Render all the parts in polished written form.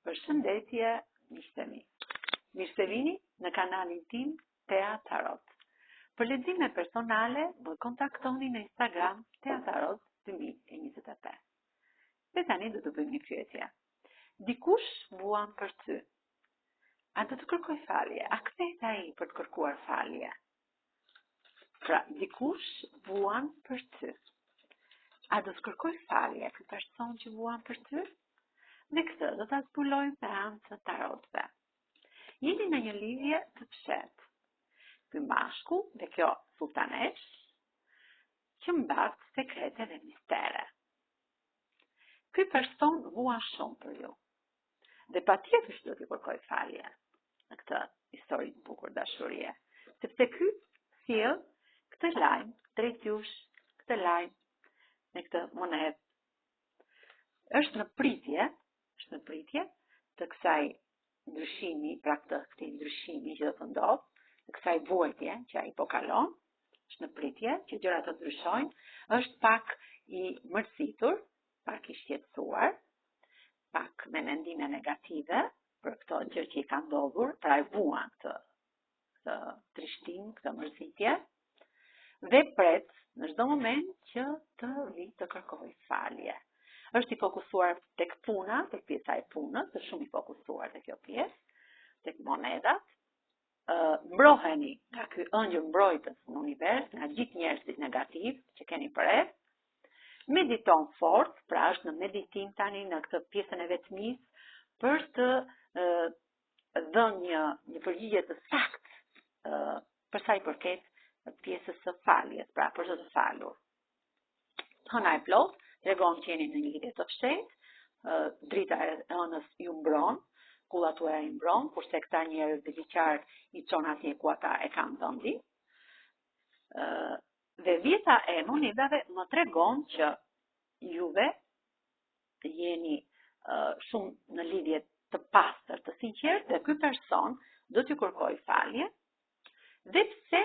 Përshëndetje, miqtë mi. Mirë se vini në kanalin tim Tea Tarot. Për lexime personale, më kontaktoni në Instagram Tea Tarot 2025. Dhe tani do të bëjmë një pyetje. Dikush vuan për ty. A do të kërkoj falje? A kthehet ai për të kërkuar falje? Pra, dikush vuan për ty. A do të kërkoj falje ky person që vuan për ty? Dhe këtë do ta zbulojmë me anë të tarotëve. Jeni në një lidhje të fshehtë. Ky mashkull dhe kjo sultanesh që mbat sekrete dhe mistere. Ky person vuan shumë për ju. Dhe patjetër që do t'i kërkoj falje në këtë histori të bukur dashurie, sepse ky sjell këtë lajm drejt jush, këtë lajm me këtë monedhë. Është në pritje të kësaj ndryshimi, pra këtij ndryshimi që do të ndodh, të kësaj vuajtje që ai po kalon, është në pritje që gjërat të ndryshojnë, është pak i mërzitur, pak i shqetësuar, pak me mendime negative për këto gjë që i ka ndodhur, pra e vuan këtë trishtim, këtë mërzitje, dhe pret në çdo moment që të vi të kërkojë falje. Është i fokusuar tek puna, tek pjesa e punës, është shumë i fokusuar tek kjo pjesë, tek monedat. Mbroheni nga ky ëngjël mbrojtës në univers, nga gjithë njerëzit negativ që keni përreth. Mediton fort, pra është në meditim tani në këtë pjesën e vetmisë për të dhënë një përgjigje të saktë për sa i përket pjesës së faljes, pra për të falur. Hëna e plot tregon që jeni në një lidhje të fshehtë, drita e ënës ju mbron, kulla tuaja i mbron, kurse këta njerëz devijçar i çon atje ku ata e kanë vendin. Dhe vjeta e monedave më tregon që juve jeni shumë në lidhje të pastër, të sinqertë, dhe ky person do t'ju kërkojë falje, dhe pse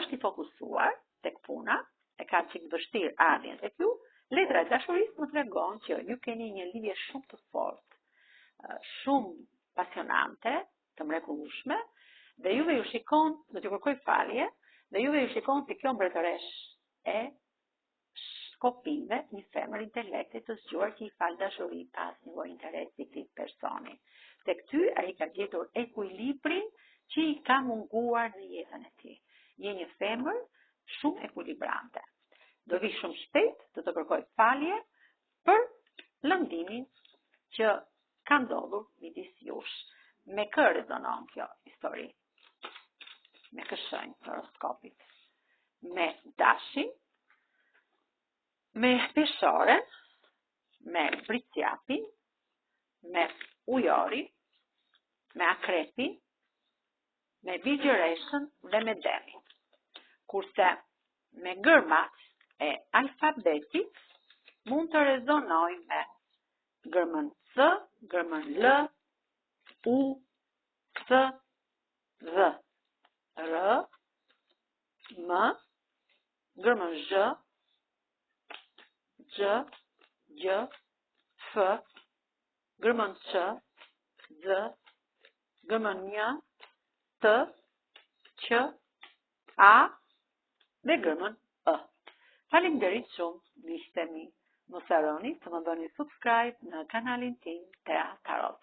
është i fokusuar tek puna, e ka çik vështirë ardhjen tek ju. Letra e dashurisë më tregon që ju keni një lidhje shumë të fortë, shumë pasionante, të mrekullueshme, dhe juve ju shikon, do t'ju kërkoj falje, dhe juve ju shikon si kjo mbretëresh e shkopinve, një femër intelekti të zgjuar që i fal dashuri pas një lloj interesi këtij personi. Tek ty ai ka gjetur ekuilibrin që i ka munguar në jetën e tij. Je një femër shumë ekuilibrante. Do vi shumë shpejt të kërkoj falje për lëndimin që ka ndodhur midis jush. Me kë rezonon kjo histori? Me kë shenjë të horoskopit? Me dashin, me peshoren, me bricjapin, me ujorin, me akrepin, me vigjëreshën dhe me demin. Kurse me gërmat e alfabetit mund të rezonoj me gërmën C, gërmën L, U, C, V, R, M, gërmën Zh, G, Gj, F, gërmën Ç, Z, gërmën Nj, T, Q, A dhe gërmën E. Faleminderit shumë, miqtë mi. Mos harroni të më bëni subscribe në kanalin tim Tea Tarot.